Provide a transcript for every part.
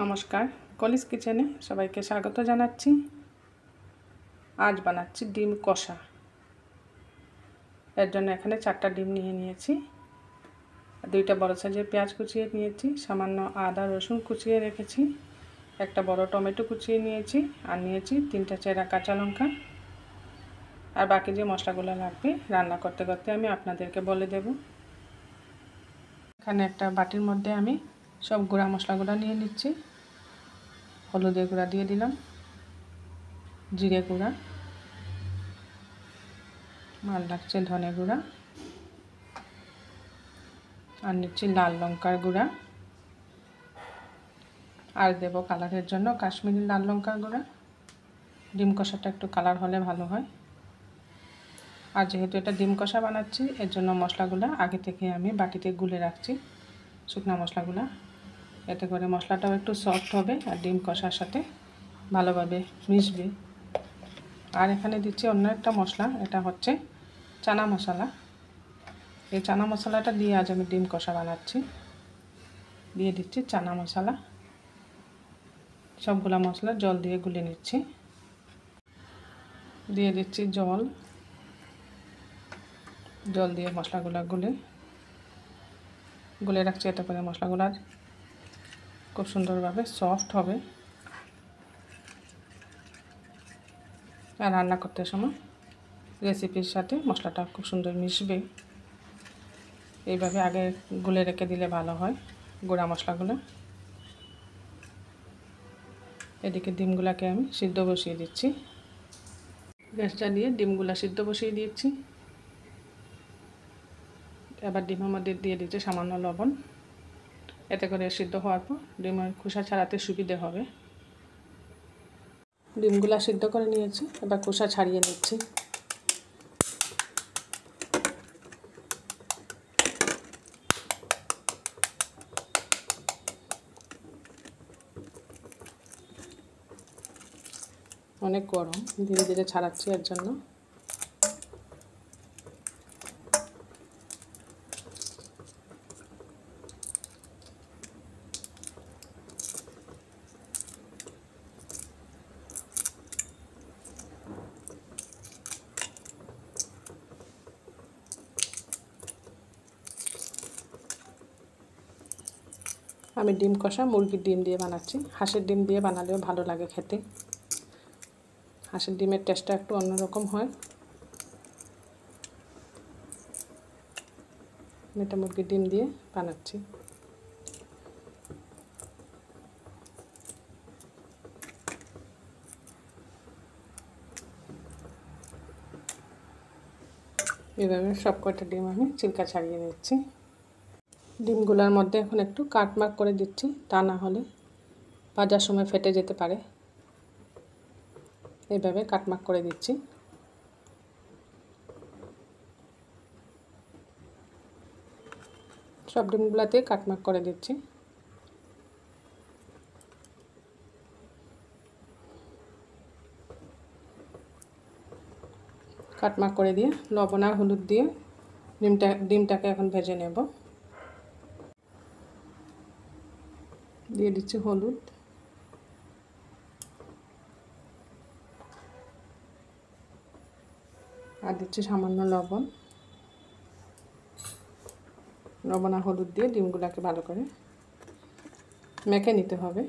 নমস্কার, কলিস কিচেনে সবাইকে স্বাগত জানাচ্ছি। আজ বানাচ্ছি ডিম কষা। এর জন্য এখানে 4টা ডিম নিয়ে নিয়েছি, 2টা বড় সাইজের পেঁয়াজ কুচিয়ে নিয়েছি, সামান্য আদা রসুন কুচিয়ে রেখেছি, একটা বড় টমেটো কুচিয়ে নিয়েছি, আর নিয়েছি 3টা চেরা কাঁচা লঙ্কা। আর বাকি যে মশলাগুলো লাগবে রান্না করতে করতে আমি আপনাদেরকে বলে দেব। এখানে একটা বাটির মধ্যে আমি সব গুঁড়া মশলাগুলো নিয়ে নিচ্ছি। হলুদের গুঁড়া দিয়ে দিলাম, জিরে গুঁড়া, আর লাগছে ধনে গুঁড়া, আর নিচ্ছি লাল লঙ্কার গুঁড়া, আর দেব কালারের জন্য কাশ্মীরি লাল লঙ্কার গুঁড়া। ডিম কষাটা একটু কালার হলে ভালো হয়। আর যেহেতু এটা ডিম কষা বানাচ্ছি, এর জন্য মশলাগুলো আগে থেকে আমি বাটিতে গুলে রাখছি, শুকনো মশলাগুলো। এতে করে মশলাটাও একটু সফট হবে আর ডিম কষার সাথে ভালোভাবে মিশবে। আর এখানে দিচ্ছি অন্য একটা মশলা, এটা হচ্ছে চানা মশলা। এই চানা মশলাটা দিয়ে আজ আমি ডিম কষা বানাচ্ছি। দিয়ে দিচ্ছি চানা মশলা। সবগুলা মশলা জল দিয়ে গুলে নিচ্ছি। দিয়ে দিচ্ছি জল দিয়ে মশলাগুলো গুলে রাখছি। এতে করে মশলাগুলো খুব সুন্দরভাবে সফট হবে আর রান্না করতে সময় রেসিপির সাথে মশলাটা খুব সুন্দর মিশবে। এইভাবে আগে গুলে রেখে দিলে ভালো হয় গুঁড়া মশলাগুলো। এদিকে ডিমগুলোকে আমি সিদ্ধ বসিয়ে দিচ্ছি। গ্যাস জ্বালিয়ে ডিমগুলো সিদ্ধ বসিয়ে দিচ্ছি। এবার ডিমের মধ্যে দিয়ে দিচ্ছি সামান্য লবণ। এতে করে সিদ্ধ হওয়ার পর ডিমের খোসা ছাড়াতে সুবিধে হবে। ডিমগুলো সিদ্ধ করে নিয়েছি, এবার খোসা ছাড়িয়ে নিচ্ছি। অনেক গরম, ধীরে ধীরে ছাড়াচ্ছি এর জন্য। আমি ডিম কষা মুরগির ডিম দিয়ে বানাচ্ছি। হাঁসের ডিম দিয়ে বানালেও ভালো লাগে খেতে। হাঁসের ডিমের টেস্টটা একটু অন্যরকম হয়। এটা মুরগির ডিম দিয়ে বানাচ্ছি। এভাবে সব কটা ডিম আমি ছিলকা ছাড়িয়ে নিচ্ছি। ডিমগুলোর মধ্যে এখন একটু কাটমার্ক করে দিচ্ছি, তা না হলে ভাজার সময় ফেটে যেতে পারে। এইভাবে কাটমার্ক করে দিচ্ছি। সব ডিমগুলোতে কাটমার্ক করে দিচ্ছি। কাটমার্ক করে দিয়ে লবণ আর হলুদ দিয়ে ডিমটাকে এখন ভেজে নেব। দিয়ে দিচ্ছি হলুদ, আর দিচ্ছি সামান্য লবণ। লবণ আর হলুদ দিয়ে ডিমগুলোকে ভালো করে মেখে নিতে হবে।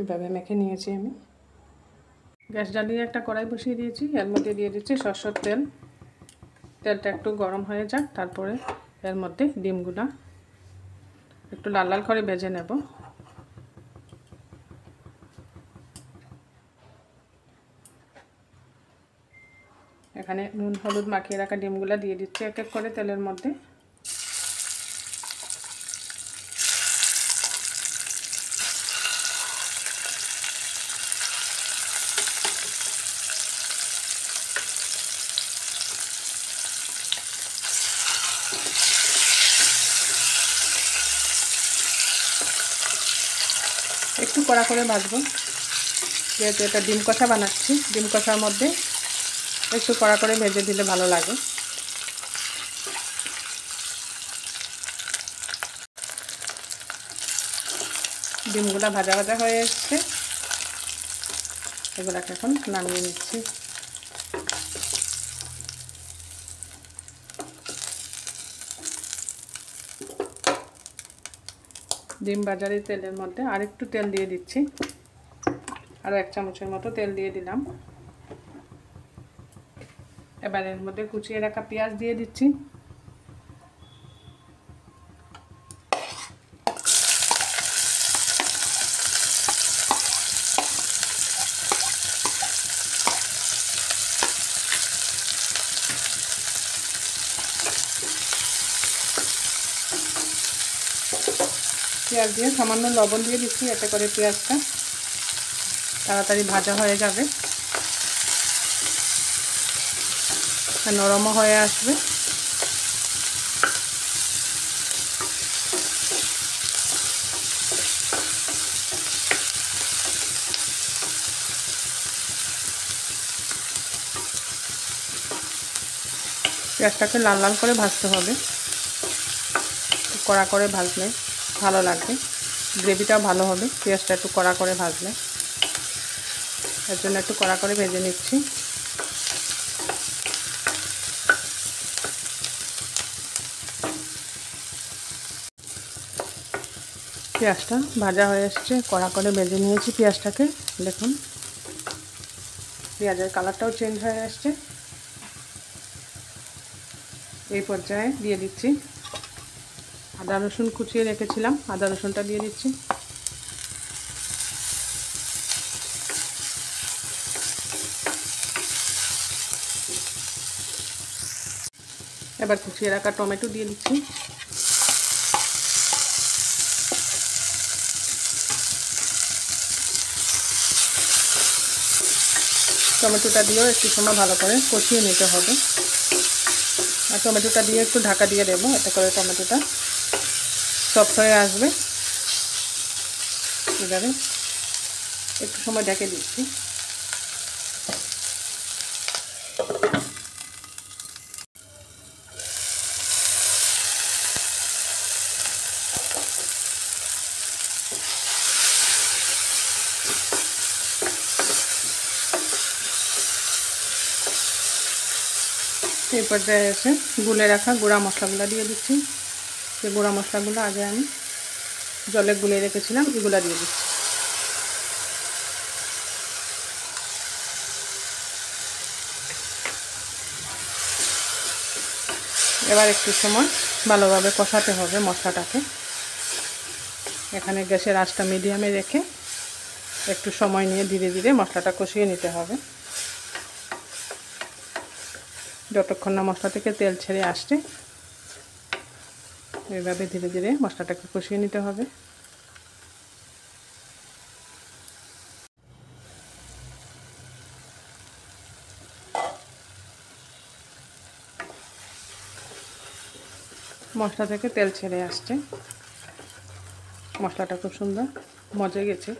এভাবে মেখে নিয়েছি আমি। গ্যাস জ্বালিয়ে একটা কড়াই বসিয়ে দিয়েছি, এর মধ্যে দিয়ে দিচ্ছি সরষের তেল। তেলটা একটু গরম হয়ে যাক, তারপরে এর মধ্যে ডিমগুলো একটু লাল লাল করে ভেজে নেব। এখানে নুন হলুদ মাখিয়ে রাখা ডিমগুলো দিয়ে দিচ্ছি এক এক করে তেলের মধ্যে। একটু কড়া করে ভাজবো, যেহেতু এটা ডিম কষা বানাচ্ছি। ডিম কষার মধ্যে একটু কড়া করে ভেজে দিলে ভালো লাগে। ডিমগুলো ভাজা ভাজা হয়ে এসছে, এগুলোকে এখন নামিয়ে নিচ্ছি। ডিম ভাজার তেলের মধ্যে আরেকটু তেল দিয়ে দিচ্ছি, আরও 1 চামচের মতো তেল দিয়ে দিলাম। এবার এর মধ্যে কুচিয়ে রাখা পেঁয়াজ দিয়ে দিচ্ছি। পেঁয়াজ দিয়ে সামান্য লবণ দিয়ে দিচ্ছি, এতে করে পেঁয়াজটা তাড়াতাড়ি ভাজা হয়ে যাবে আর নরমও হয়ে আসবে। পেঁয়াজটাকে লাল লাল করে ভাজতে হবে, কড়া করে ভাজলে ভালো লাগবে, গ্রেভিটাও ভালো হবে। পেঁয়াজটা একটু কড়া করে ভাজলে, এর জন্য একটু কড়া করে ভেজে নিচ্ছি। পেঁয়াজটা ভাজা হয়ে এসছে, কড়া করে ভেজে নিয়েছি পেঁয়াজটাকে। দেখুন পেঁয়াজের কালারটাও চেঞ্জ হয়ে আসছে। এই পর্যায়ে দিয়ে দিচ্ছি আদা রসুন কুচিয়ে রেখেছিলাম, আদা রসুনটা দিয়ে দিচ্ছি। এবার কুচিয়ে রাখা টমেটো দিয়ে দিচ্ছি। টমেটোটা দিয়েও একটু সময় ভালো করে কষিয়ে নিতে হবে, আর টমেটোটা দিয়ে একটু ঢাকা দিয়ে দেবো, এতে করে টমেটোটা সফট হয়ে আসবে। এবারে একটু সময় ঢেকে দিচ্ছি। এই পর্যায়ে এসে গুলে রাখা গুঁড়া মশলাগুলো দিয়ে দিচ্ছি। সেই গুঁড়া মশলাগুলো আগে আমি জলে গুলে রেখেছিলাম, এগুলো দিয়ে দিচ্ছি। এবার একটু সময় ভালোভাবে কষাতে হবে মশলাটাকে। এখানে গ্যাসের আঁচটা মিডিয়ামে রেখে একটু সময় নিয়ে ধীরে ধীরে মশলাটা কষিয়ে নিতে হবে, যতক্ষণ না মশলা থেকে তেল ছেড়ে আসছে। এইভাবে ধীরে ধীরে মশলাটাকে কষিয়ে নিতে হবে। মশলা থেকে তেল ছেড়ে আসছে, মশলাটা খুব সুন্দর মজে গেছে।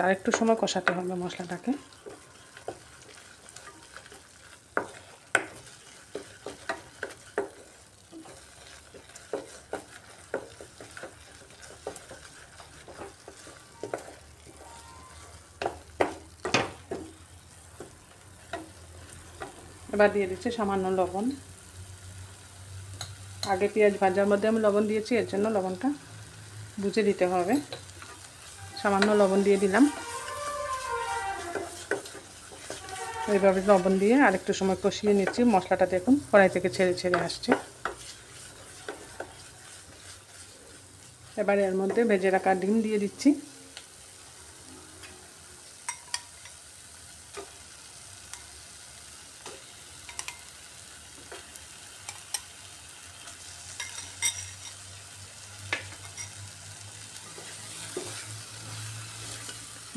আর একটু সময় কষাতে হবে মশলাটাকে। এবার দিয়ে দিচ্ছি সামান্য লবণ। আগে পেঁয়াজ ভাজার মধ্যে আমি লবণ দিয়েছি, এর জন্য লবণটা বুঝে দিতে হবে। সামান্য লবণ দিয়ে দিলাম। এইভাবে লবণ দিয়ে আরেকটু সময় কষিয়ে নিচ্ছি। মশলাটা দেখুন কড়াই থেকে ছেড়ে ছেড়ে আসছে। এবার এর মধ্যে ভেজে রাখা ডিম দিয়ে দিচ্ছি।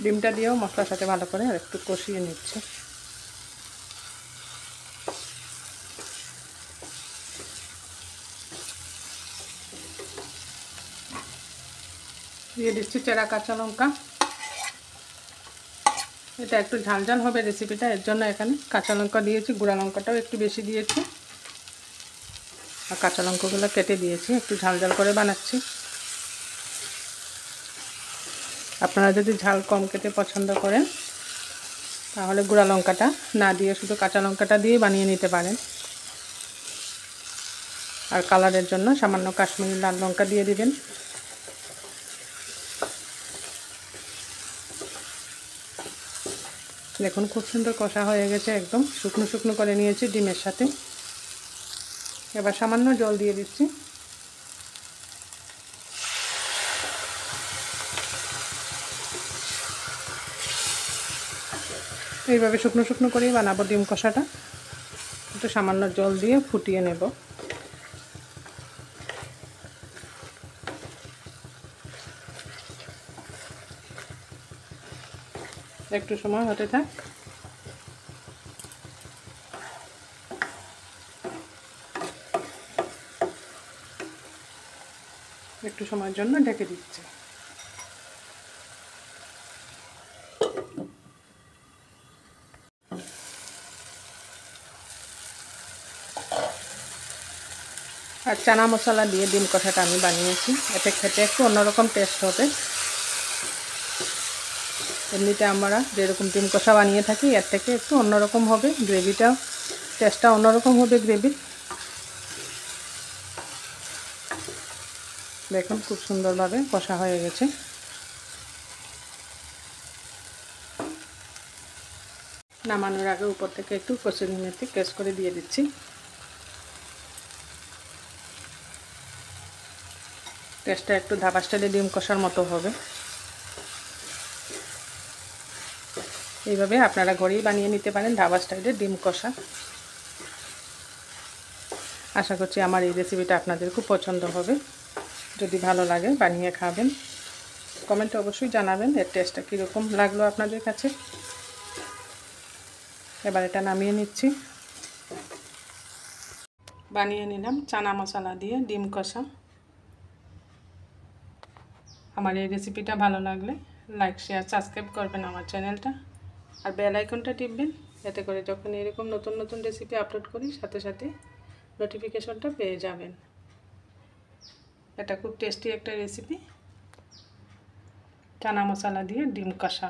ডিমটা দিয়েও মশলার সাথে ভালো করে আর একটু কষিয়ে নিচ্ছি। দিয়ে দিচ্ছি চেরা কাঁচা লঙ্কা। এটা একটু ঝাল ঝাল হবে রেসিপিটা, এর জন্য এখানে কাঁচা লঙ্কা দিয়েছি, গুঁড়া লঙ্কাটাও একটু বেশি দিয়েছি, আর কাঁচা লঙ্কাগুলো কেটে দিয়েছি। একটু ঝাল ঝাল করে বানাচ্ছি। আপনারা যদি ঝাল কম খেতে পছন্দ করেন তাহলে গুঁড়া লঙ্কাটা না দিয়ে শুধু কাঁচা লঙ্কাটা দিয়ে বানিয়ে নিতে পারেন। আর কালারের জন্য সামান্য কাশ্মীরি লাল লঙ্কা দিয়ে দিবেন। দেখুন খুব সুন্দর কষা হয়ে গেছে, একদম শুকনো শুকনো করে নিয়েছি ডিমের সাথে। এবার সামান্য জল দিয়ে দিচ্ছি। এইভাবে শুকনো শুকনো করেই বানাবো ডিম কষাটা। একটু সামান্য জল দিয়ে ফুটিয়ে নেব। একটু সময় হতে থাক। একটু সময়ের জন্য ঢেকে দিচ্ছি। আর চানা মশলা দিয়ে ডিম কষাটা আমি বানিয়েছি, এতে খেতে একটু অন্যরকম টেস্ট হবে। এমনিতে আমরা যেরকম ডিম কষা বানিয়ে থাকি এর থেকে একটু অন্যরকম হবে, গ্রেভিটা টেস্টটা অন্যরকম হবে গ্রেভির। দেখুন খুব সুন্দরভাবে কষা হয়ে গেছে। নামানোর আগে উপর থেকে একটু কসুরি মেথি ক্রাশ করে দিয়ে দিচ্ছি। টেস্টটা একটু ধাবা স্টাইলে ডিম কষার মতো হবে। এইভাবে আপনারা ঘরেই বানিয়ে নিতে পারেন ধাবা স্টাইলে ডিম কষা। আশা করছি আমার এই রেসিপিটা আপনাদের খুব পছন্দ হবে। যদি ভালো লাগে বানিয়ে খাবেন, কমেন্টে অবশ্যই জানাবেন এর টেস্টটা কীরকম লাগলো আপনাদের কাছে। এবার এটা নামিয়ে নিচ্ছি। বানিয়ে নিলাম চানা মশলা দিয়ে ডিম কষা। আমার এই রেসিপিটা ভালো লাগলে লাইক শেয়ার সাবস্ক্রাইব করবেন আমার চ্যানেলটা, আর বেল আইকনটা টিপবেন, এতে করে যখন এরকম নতুন নতুন রেসিপি আপলোড করি সাথে সাথে নোটিফিকেশনটা পেয়ে যাবেন। এটা খুব টেস্টি একটা রেসিপি, চানা মশলা দিয়ে ডিম কষা।